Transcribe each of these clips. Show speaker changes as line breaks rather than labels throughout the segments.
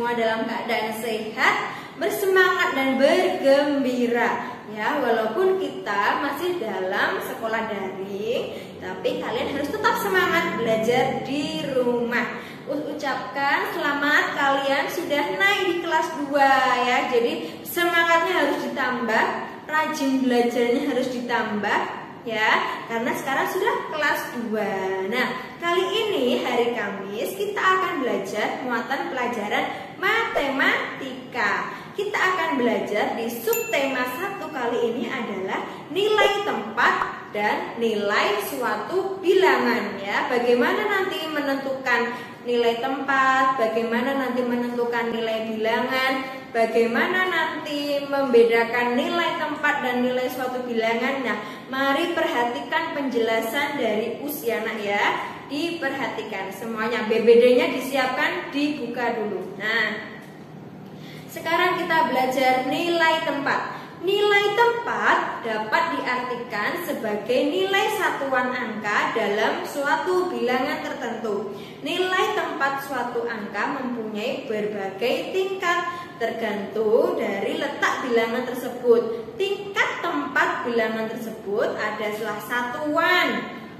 semua dalam keadaan sehat, bersemangat dan bergembira. Ya, walaupun kita masih dalam sekolah daring, tapi kalian harus tetap semangat belajar di rumah. Ucapkan selamat kalian sudah naik di kelas 2 ya. Jadi semangatnya harus ditambah, rajin belajarnya harus ditambah ya, karena sekarang sudah kelas 2. Nah, kali ini hari Kamis kita akan belajar muatan pelajaran matematika. Kita akan belajar di subtema 1 kali ini adalah nilai tempat dan nilai suatu bilangan ya. Bagaimana nanti menentukan nilai tempat, bagaimana nanti menentukan nilai bilangan, bagaimana nanti membedakan nilai tempat dan nilai suatu bilangan. Nah, mari perhatikan penjelasan dari Usiana ya. Diperhatikan semuanya, BBD-nya disiapkan, dibuka dulu. Nah, sekarang kita belajar nilai tempat. Nilai tempat dapat diartikan sebagai nilai satuan angka dalam suatu bilangan tertentu. Nilai tempat suatu angka mempunyai berbagai tingkat tergantung dari letak bilangan tersebut. Tingkat tempat bilangan tersebut adalah satuan,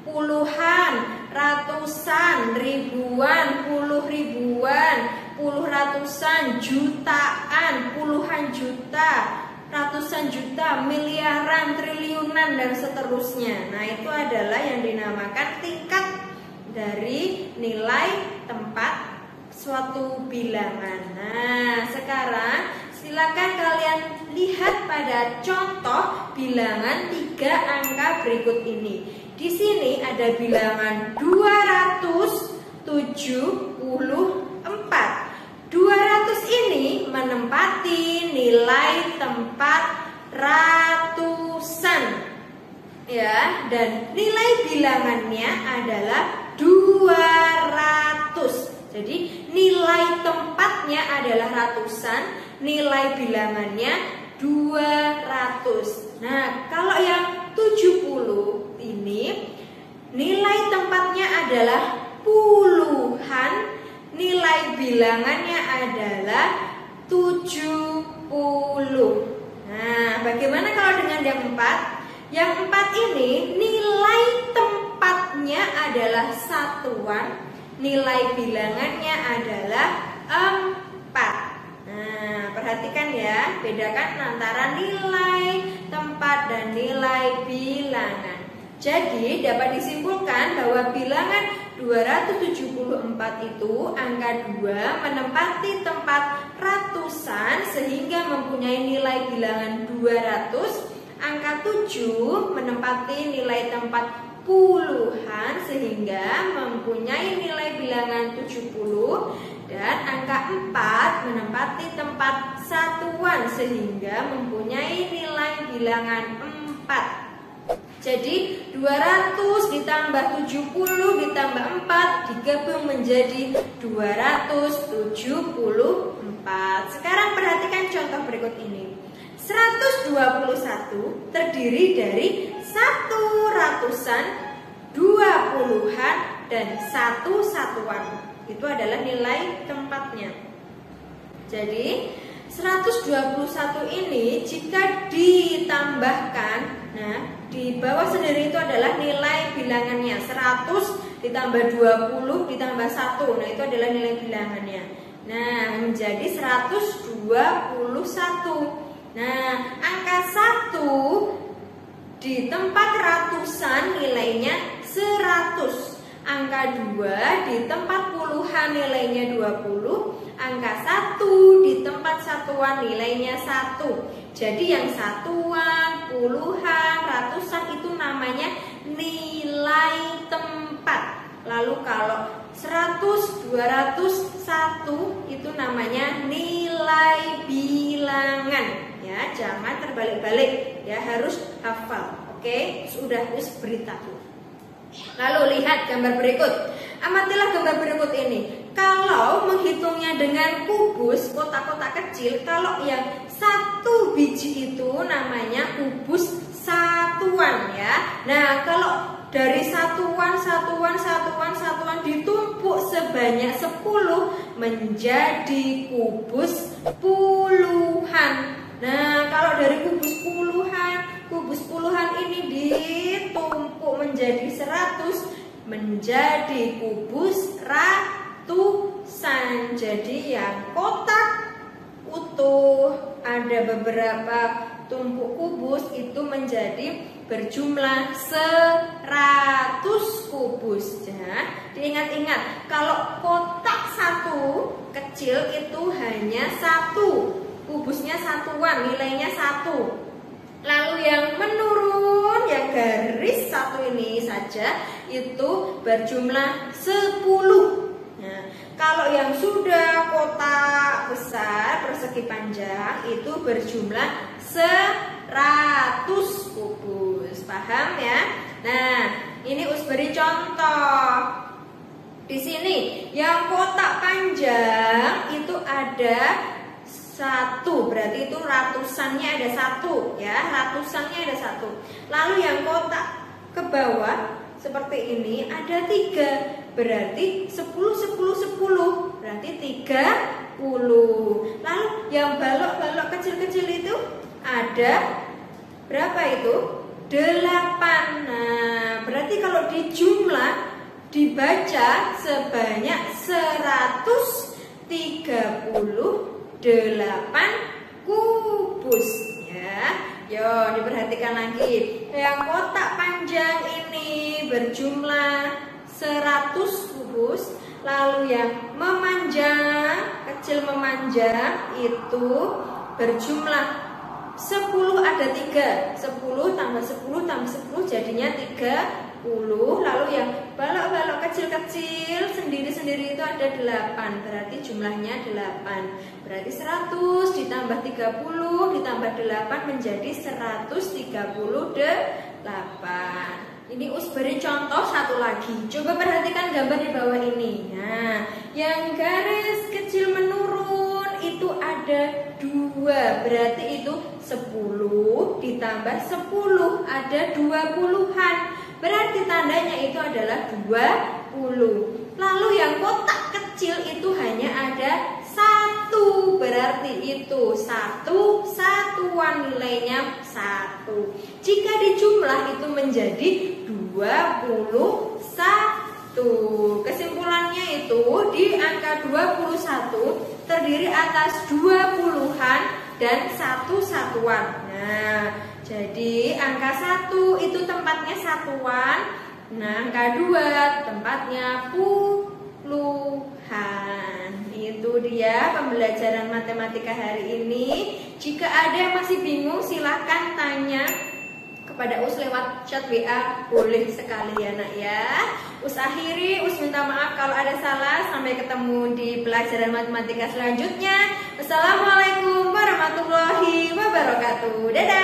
puluhan, ratusan, ribuan, puluh ribuan, puluh ratusan, jutaan, puluhan juta, ratusan juta, miliaran, triliunan, dan seterusnya. Nah, itu adalah yang dinamakan tingkat dari nilai tempat suatu bilangan. Nah, sekarang silakan kalian lihat pada contoh bilangan 3 angka berikut ini. Di sini ada bilangan 274. 200 ini menempati nilai tempat ratusan ya, dan nilai bilangannya adalah 200. Jadi nilai tempatnya adalah ratusan, nilai bilangannya 200. Nah, kalau yang 70 ini nilai tempatnya adalah puluhan, nilai bilangannya adalah 70. Nah, bagaimana kalau dengan yang 4? Yang 4 ini nilai tempatnya adalah satuan, nilai bilangannya adalah 4. Nah, perhatikan ya, bedakan antara nilai tempat dan nilai bilangan. Jadi dapat disimpulkan bahwa bilangan 274 itu angka 2 menempati tempat ratusan sehingga mempunyai nilai bilangan 200. Angka 7 menempati nilai tempat puluhan sehingga mempunyai nilai bilangan 70. Dan angka 4 menempati tempat satuan sehingga mempunyai nilai bilangan 4. Jadi 200 ditambah 70 ditambah 4 digabung menjadi 274. Sekarang perhatikan contoh berikut ini. 121 terdiri dari 1 ratusan, 2 puluhan, dan 1 satuan. Itu adalah nilai tempatnya. Jadi 121 ini jika ditambahkan, nah di bawah sendiri itu adalah nilai bilangannya. 100 ditambah 20 ditambah 1, nah itu adalah nilai bilangannya. Nah, menjadi 121. Nah, angka 1 di tempat ratusan nilainya 100. Angka 2 di tempat puluhan nilainya 20. Angka 1 di tempat satuan nilainya 1. Jadi yang satuan, puluhan, ratusan itu namanya nilai tempat. Lalu kalau 100, 200, 1 itu namanya nilai bilangan. Ya, jangan terbalik-balik ya, harus hafal. Oke, sudah beritahu. Lalu lihat gambar berikut. Amatilah gambar berikut ini. Kalau menghitungnya dengan kubus, kotak-kotak kecil, kalau yang 1 biji itu namanya kubus satuan ya. Nah, kalau dari satuan ditumpuk sebanyak 10 menjadi kubus puluhan. Nah, kalau dari kubus puluhan ini ditumpuk menjadi 100 menjadi kubus ratusan. Jadi yang kotak utuh ada beberapa tumpuk kubus itu menjadi berjumlah 100 kubus. Ya, diingat-ingat kalau kotak satu kecil itu hanya 1, kubusnya satuan, nilainya 1. Lalu yang menurun, yang garis 1 ini saja itu berjumlah 10. Nah, kalau yang sudah kotak besar persegi panjang itu berjumlah 100 kubus. Paham ya? Nah, ini Us beri contoh. Di sini yang kotak panjang itu ada 1, berarti itu ratusannya ada 1 ya, ratusannya ada 1. Lalu yang kotak ke bawah seperti ini ada 3, berarti 10, berarti 30. Lalu yang balok-balok kecil-kecil itu ada berapa itu? 8. Nah, berarti kalau dijumlah dibaca sebanyak 138 kubus ya. Yo, diperhatikan lagi. Yang kotak panjang ini berjumlah 100 kubus. Lalu yang memanjang, kecil memanjang itu berjumlah 10 ada 3. 10 tambah 10 tambah 10 jadinya 30. Lalu yang balok-balok kecil-kecil sendiri-sendiri itu ada 8. Berarti jumlahnya 8. Berarti 100 ditambah 30 ditambah 8 menjadi 138. Ini Us beri contoh satu lagi. Coba perhatikan gambar di bawah ini. Nah, yang garis kecil menurun itu ada 2. Berarti itu 10 ditambah 10 ada 20-an. Berarti tandanya itu adalah 20. Lalu yang kotak kecil itu hanya ada 1. Berarti itu 1 satuan nilainya 1. Jika dijumlah itu menjadi 21. Kesimpulannya itu di angka 21 terdiri atas 20-an dan 1 satuan. Nah, jadi angka 1 itu tempatnya satuan. Nah, angka 2 tempatnya puluhan. Itu dia pembelajaran matematika hari ini. Jika ada yang masih bingung silahkan tanya kepada Us lewat chat WA, boleh sekali ya nak ya. Us akhiri, Us minta maaf kalau ada salah. Sampai ketemu di pelajaran matematika selanjutnya. Wassalamualaikum warahmatullahi wabarakatuh. Dadah.